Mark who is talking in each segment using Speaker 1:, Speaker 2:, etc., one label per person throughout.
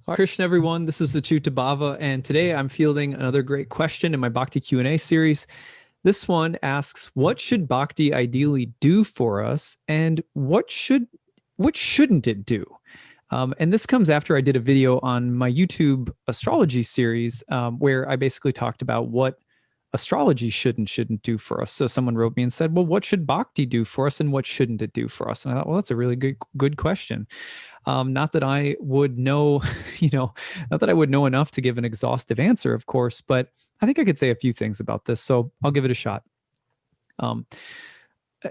Speaker 1: Hare Krishna, everyone. This is acyuta-bhava, and today I'm fielding another great question in my Bhakti Q&A series. This one asks, what should Bhakti ideally do for us, and what shouldn't it do? And this comes after I did a video on my YouTube astrology series, where I basically talked about what astrology shouldn't do for us. So someone wrote me and said, well, what should Bhakti do for us, and what shouldn't it do for us? And I thought, well, that's a really good question. Not that I would know, not that I would know enough to give an exhaustive answer, of course, but I think I could say a few things about this. So I'll give it a shot. Um,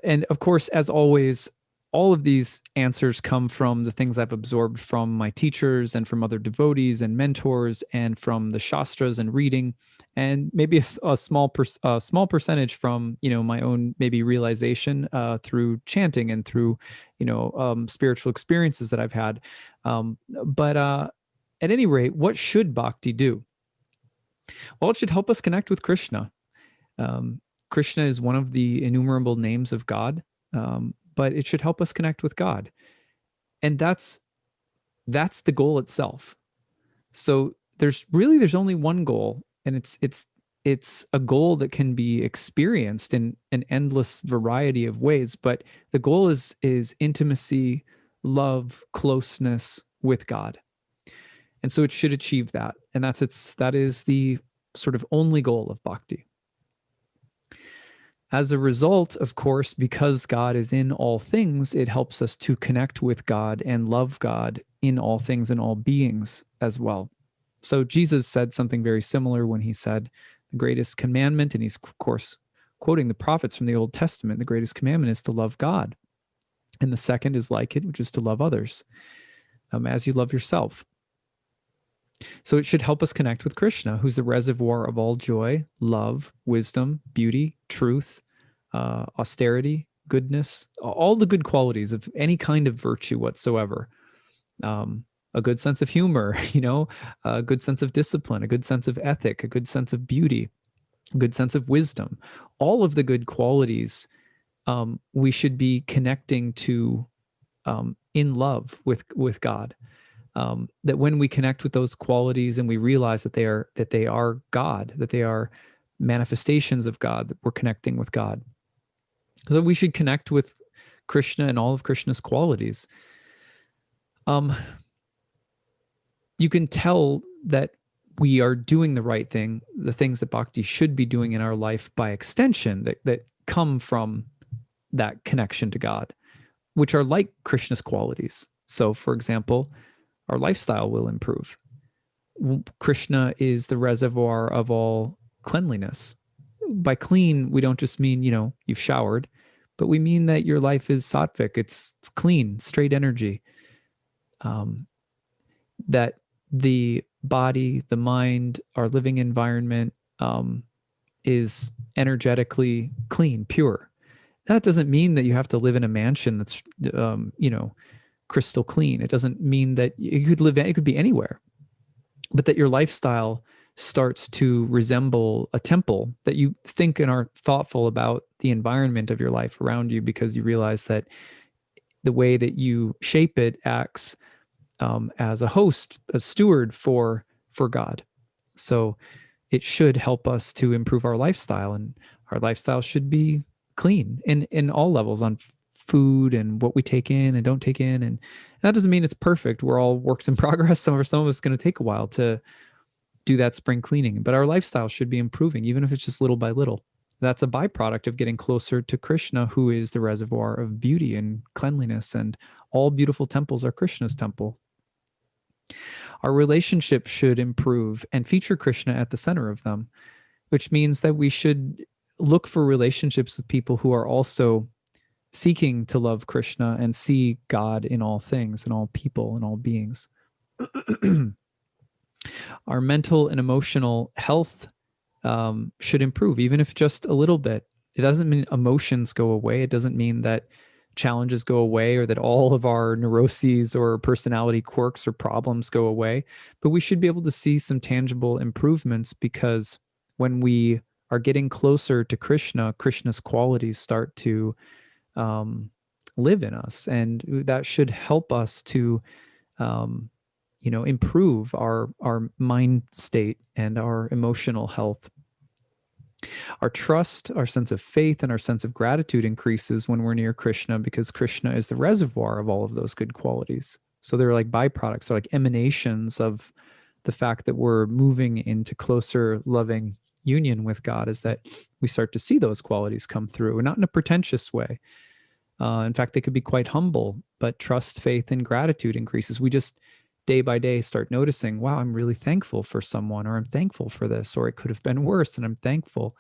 Speaker 1: and of course, as always, all of these answers come from the things I've absorbed from my teachers and from other devotees and mentors and from the Shastras and reading, and maybe a small percentage from my own maybe realization through chanting and through spiritual experiences that I've had. But at any rate, what should Bhakti do? Well, it should help us connect with Krishna. Krishna is one of the innumerable names of God. But it should help us connect with God. And that's the goal itself. So there's only one goal, and it's a goal that can be experienced in an endless variety of ways, but the goal is intimacy, love, closeness with God. And so it should achieve that. And that is the sort of only goal of bhakti. As a result, of course, because God is in all things, it helps us to connect with God and love God in all things and all beings as well. So Jesus said something very similar when he said the greatest commandment, and he's, of course, quoting the prophets from the Old Testament, the greatest commandment is to love God. And the second is like it, which is to love others as you love yourself. So it should help us connect with Krishna, who's the reservoir of all joy, love, wisdom, beauty, truth, austerity, goodness, all the good qualities of any kind of virtue whatsoever. A good sense of humor, a good sense of discipline, a good sense of ethic, a good sense of beauty, a good sense of wisdom. All of the good qualities we should be connecting to in love with God. That when we connect with those qualities and we realize that they are God, that they are manifestations of God, that we're connecting with God. So we should connect with Krishna and all of Krishna's qualities. You can tell that we are doing the right thing, the things that bhakti should be doing in our life by extension that come from that connection to God, which are like Krishna's qualities. So, for example, our lifestyle will improve. Krishna is the reservoir of all cleanliness. By clean, we don't just mean, you've showered, but we mean that your life is sattvic. It's clean, straight energy. That the body, the mind, our living environment is energetically clean, pure. That doesn't mean that you have to live in a mansion that's, crystal clean. It doesn't mean that it could be anywhere, but that your lifestyle starts to resemble a temple, that you think and are thoughtful about the environment of your life around you, because you realize that the way that you shape it acts as a host, a steward for God. So it should help us to improve our lifestyle, and our lifestyle should be clean in all levels, on food and what we take in and don't take in. And that doesn't mean it's perfect. We're all works in progress. Some of us is going to take a while to do that spring cleaning, but our lifestyle should be improving, even if it's just little by little. That's a byproduct of getting closer to Krishna, who is the reservoir of beauty and cleanliness, and all beautiful temples are Krishna's temple. Our relationship should improve and feature Krishna at the center of them, which means that we should look for relationships with people who are also seeking to love Krishna and see God in all things, in all people, in all beings. Our mental and emotional health should improve, even if just a little bit. It doesn't mean emotions go away. It doesn't mean that challenges go away, or that all of our neuroses or personality quirks or problems go away. But we should be able to see some tangible improvements, because when we are getting closer to Krishna, Krishna's qualities start to live in us, and that should help us to improve our mind state and our emotional health. Our trust, our sense of faith, and our sense of gratitude increases when we're near Krishna, because Krishna is the reservoir of all of those good qualities. So they're like byproducts, they're like emanations of the fact that we're moving into closer, loving union with God, is that we start to see those qualities come through, not in a pretentious way. In fact, they could be quite humble, but trust, faith, and gratitude increases. We just day by day start noticing, wow, I'm really thankful for someone, or I'm thankful for this, or it could have been worse, and I'm thankful.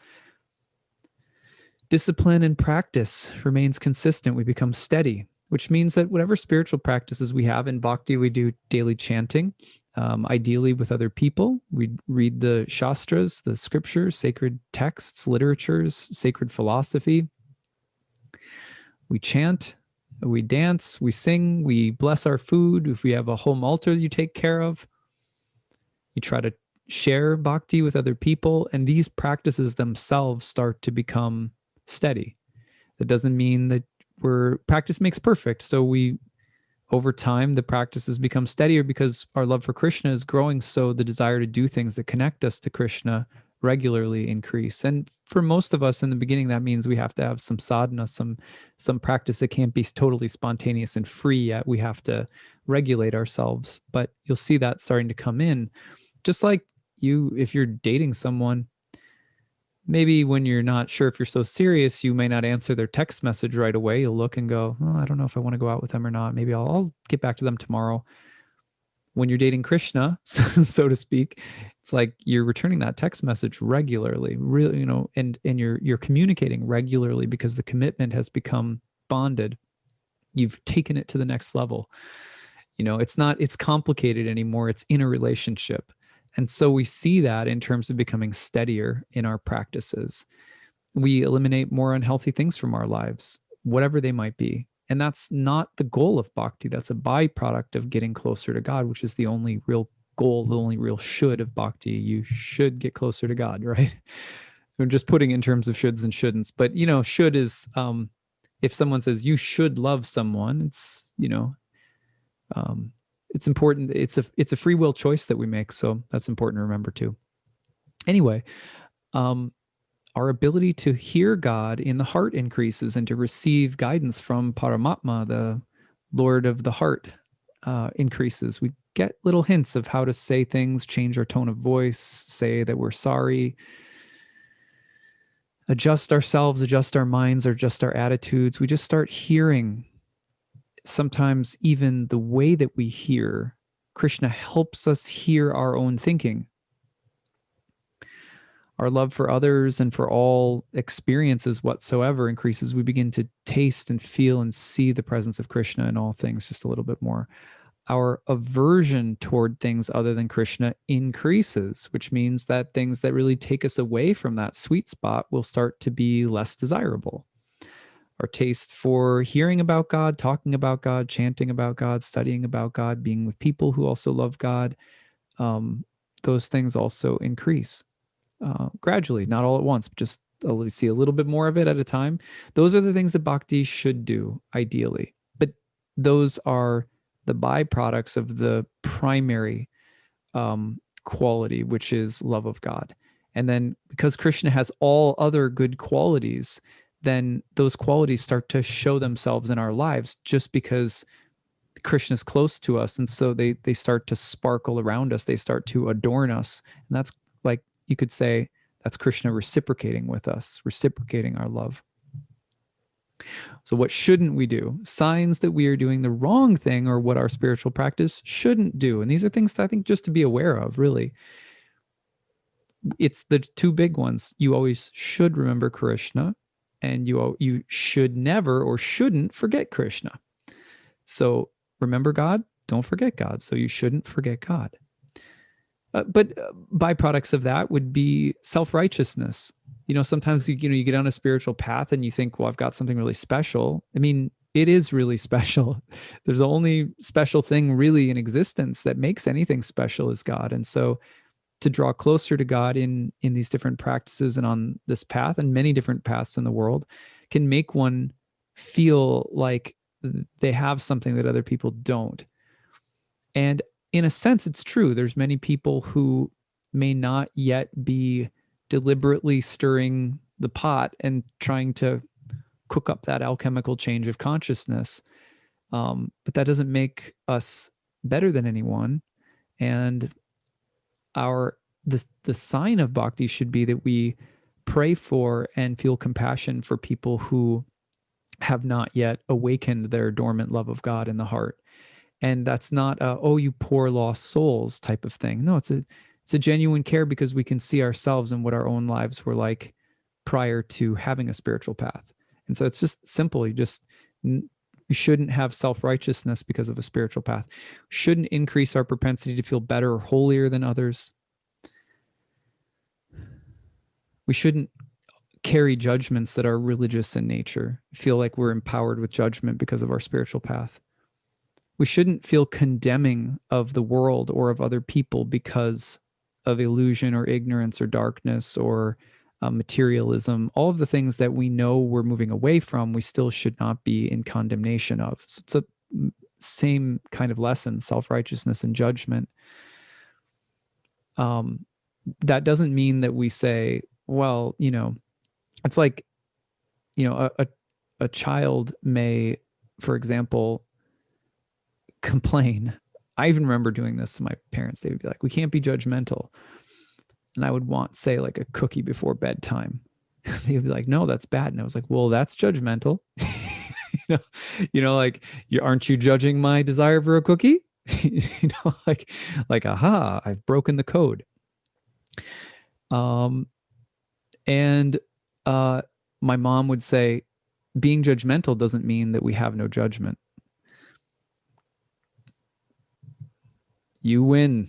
Speaker 1: Discipline and practice remains consistent. We become steady, which means that whatever spiritual practices we have in Bhakti, we do daily chanting, ideally with other people. We read the Shastras, the scriptures, sacred texts, literatures, sacred philosophy. We chant, we dance, we sing, we bless our food. If we have a home altar you take care of, you try to share Bhakti with other people, and these practices themselves start to become steady. That doesn't mean that practice makes perfect. So over time, the practices become steadier because our love for Krishna is growing. So the desire to do things that connect us to Krishna regularly increase. And for most of us in the beginning, that means we have to have some sadhana, some practice that can't be totally spontaneous and free yet. We have to regulate ourselves. But you'll see that starting to come in. Just like if you're dating someone, maybe when you're not sure if you're so serious, you may not answer their text message right away. You'll look and go, oh, I don't know if I want to go out with them or not. Maybe I'll get back to them tomorrow. When you're dating Krishna, so to speak, it's like you're returning that text message regularly, really, and you're communicating regularly because the commitment has become bonded. You've taken it to the next level. It's complicated anymore. It's in a relationship. And so we see that in terms of becoming steadier in our practices. We eliminate more unhealthy things from our lives, whatever they might be. And that's not the goal of Bhakti. That's a byproduct of getting closer to God, which is the only real goal, the only real should of Bhakti. You should get closer to God, right? I'm just putting in terms of shoulds and shouldn'ts. But, should is, if someone says you should love someone, it's, it's important. It's a free will choice that we make. So that's important to remember too. Anyway, our ability to hear God in the heart increases, and to receive guidance from Paramatma, the Lord of the heart, increases. We get little hints of how to say things, change our tone of voice, say that we're sorry, adjust ourselves, adjust our minds, adjust our attitudes. We just start hearing. Sometimes even the way that we hear, Krishna helps us hear our own thinking. Our love for others and for all experiences whatsoever increases. We begin to taste and feel and see the presence of Krishna in all things just a little bit more. Our aversion toward things other than Krishna increases, which means that things that really take us away from that sweet spot will start to be less desirable. Our taste for hearing about God, talking about God, chanting about God, studying about God, being with people who also love God, those things also increase gradually, not all at once, but just see a little bit more of it at a time. Those are the things that Bhakti should do, ideally. But those are the byproducts of the primary quality, which is love of God. And then because Krishna has all other good qualities, then those qualities start to show themselves in our lives just because Krishna is close to us. And so they start to sparkle around us. They start to adorn us. And that's, like, you could say that's Krishna reciprocating with us, reciprocating our love. So what shouldn't we do? Signs that we are doing the wrong thing, or what our spiritual practice shouldn't do. And these are things, I think, just to be aware of, really. It's the two big ones. You always should remember Krishna, and you should never or shouldn't forget Krishna. So remember God, don't forget God. So you shouldn't forget God. But byproducts of that would be self-righteousness. Sometimes you get on a spiritual path and you think, well, I've got something really special. I mean, it is really special. There's the only special thing really in existence that makes anything special is God. And so to draw closer to God in these different practices and on this path, and many different paths in the world, can make one feel like they have something that other people don't. And in a sense, it's true. There's many people who may not yet be deliberately stirring the pot and trying to cook up that alchemical change of consciousness. But that doesn't make us better than anyone. And the sign of bhakti should be that we pray for and feel compassion for people who have not yet awakened their dormant love of God in the heart. And that's not a, oh, you poor lost souls type of thing. No, it's a genuine care because we can see ourselves and what our own lives were like prior to having a spiritual path. And so it's just simple. You shouldn't have self-righteousness because of a spiritual path. Shouldn't increase our propensity to feel better or holier than others. We shouldn't carry judgments that are religious in nature, feel like we're empowered with judgment because of our spiritual path. We shouldn't feel condemning of the world or of other people because of illusion or ignorance or darkness or materialism. All of the things that we know we're moving away from, we still should not be in condemnation of. So it's a same kind of lesson, self-righteousness and judgment. That doesn't mean that we say, well, it's like, a child may, for example, complain. I even remember doing this to my parents. They would be like, we can't be judgmental. And I would say like a cookie before bedtime. They would be like, no, that's bad. And I was like, well, that's judgmental. Like, aren't you judging my desire for a cookie? like, aha, I've broken the code. And my mom would say, being judgmental doesn't mean that we have no judgment. You win.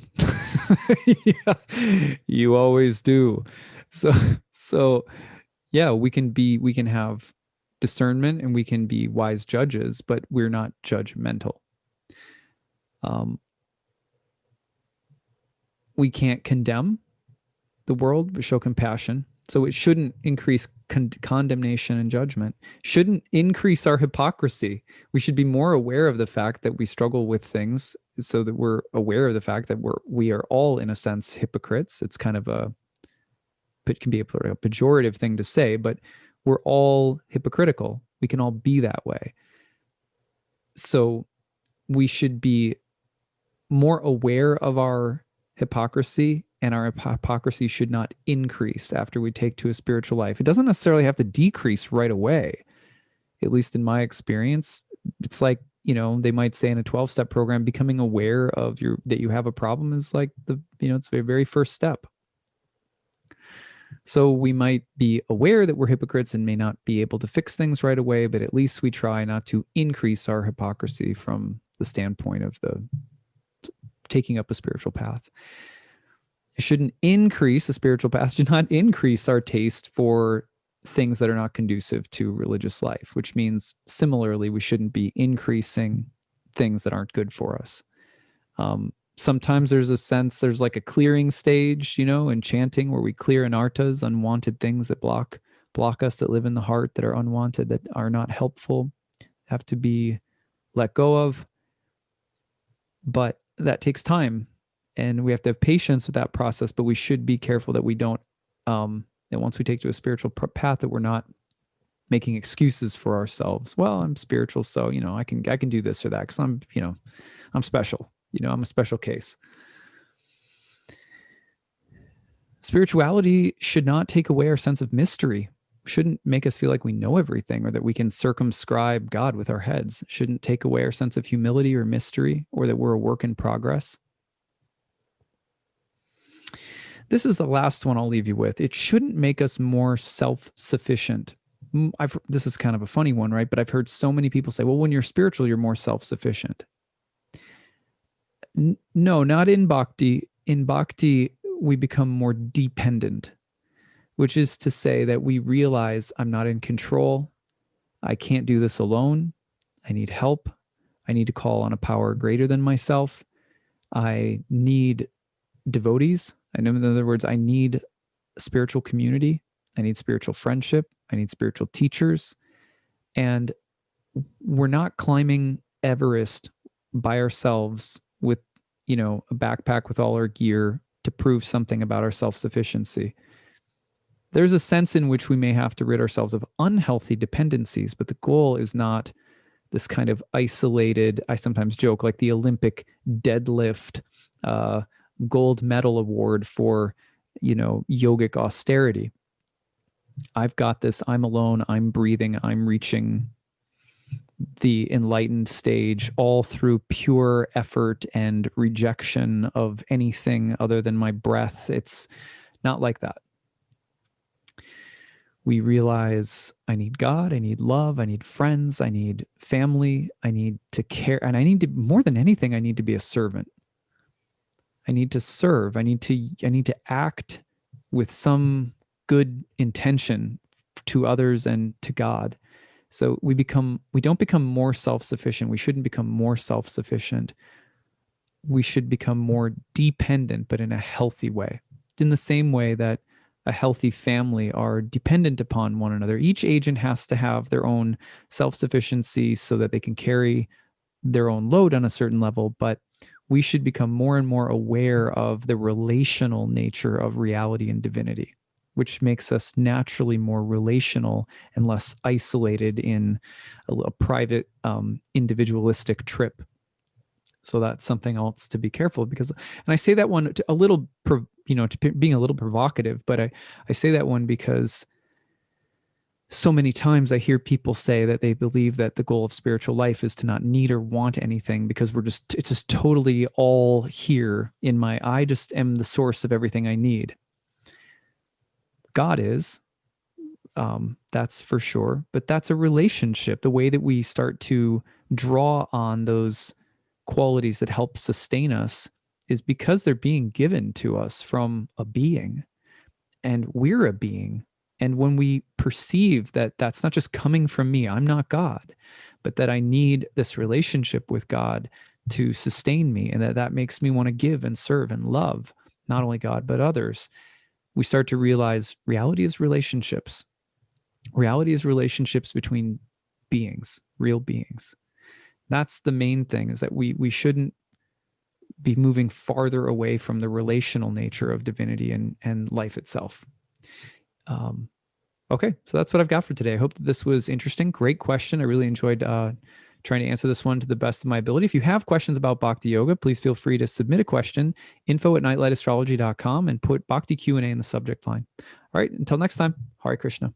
Speaker 1: Yeah, you always do. So yeah, we can have discernment and we can be wise judges, but we're not judgmental. We can't condemn the world, but show compassion. So it shouldn't increase condemnation and judgment. Shouldn't increase our hypocrisy. We should be more aware of the fact that we struggle with things, so that we're aware of the fact that we are all, in a sense, hypocrites. It's kind of it can be a pejorative thing to say, but we're all hypocritical. We can all be that way. So we should be more aware of our hypocrisy, and our hypocrisy should not increase after we take to a spiritual life. It doesn't necessarily have to decrease right away. At least in my experience, it's like, they might say in a 12-step program, becoming aware of that you have a problem is like it's the very first step. So we might be aware that we're hypocrites and may not be able to fix things right away, but at least we try not to increase our hypocrisy from the standpoint of the taking up a spiritual path. It shouldn't increase a spiritual path, should not increase our taste for things that are not conducive to religious life, which means similarly, we shouldn't be increasing things that aren't good for us. Sometimes there's like a clearing stage, in chanting where we clear anartas, unwanted things that block us, that live in the heart, that are unwanted, that are not helpful, have to be let go of. But that takes time, and we have to have patience with that process, but we should be careful that we don't, that once we take to a spiritual path, that we're not making excuses for ourselves. Well, I'm spiritual, so, I can do this or that because I'm special. I'm a special case. Spirituality should not take away our sense of mystery. Shouldn't make us feel like we know everything or that we can circumscribe God with our heads. Shouldn't take away our sense of humility or mystery, or that we're a work in progress. This is the last one I'll leave you with. It shouldn't make us more self-sufficient. This is kind of a funny one, right? But I've heard so many people say, well, when you're spiritual, you're more self-sufficient. No, not in Bhakti. In Bhakti, we become more dependent, which is to say that we realize I'm not in control. I can't do this alone. I need help. I need to call on a power greater than myself. I need devotees. In other words, I need a spiritual community. I need spiritual friendship. I need spiritual teachers. And we're not climbing Everest by ourselves with a backpack with all our gear to prove something about our self-sufficiency. There's a sense in which we may have to rid ourselves of unhealthy dependencies, but the goal is not this kind of isolated, I sometimes joke, like the Olympic deadlift gold medal award for, yogic austerity. I've got this, I'm alone, I'm breathing, I'm reaching the enlightened stage all through pure effort and rejection of anything other than my breath. It's not like that. We realize I need God, I need love, I need friends, I need family, I need to care, and I need to, more than anything, I need to be a servant. I need to serve. I need to act with some good intention to others and to God. So we don't become more self-sufficient. We shouldn't become more self-sufficient. We should become more dependent, but in a healthy way. In the same way that a healthy family are dependent upon one another. Each agent has to have their own self-sufficiency so that they can carry their own load on a certain level, but we should become more and more aware of the relational nature of reality and divinity, which makes us naturally more relational and less isolated in a private, individualistic trip. So that's something else to be careful of, because, and I say that one to a little, to being a little provocative, but I say that one because so many times I hear people say that they believe that the goal of spiritual life is to not need or want anything because it's just totally all here in I just am the source of everything I need. God is, that's for sure, but that's a relationship. The way that we start to draw on those qualities that help sustain us is because they're being given to us from a being, and we're a being. And when we perceive that that's not just coming from me, I'm not God, but that I need this relationship with God to sustain me, and that makes me want to give and serve and love not only God, but others, we start to realize reality is relationships. Reality is relationships between beings, real beings. That's the main thing, is that we shouldn't be moving farther away from the relational nature of divinity and life itself. Okay, so that's what I've got for today. I hope that this was interesting. Great question. I really enjoyed trying to answer this one to the best of my ability. If you have questions about Bhakti Yoga, please feel free to submit a question, info@nightlightastrology.com, and put Bhakti Q&A in the subject line. All right, until next time, Hare Krishna.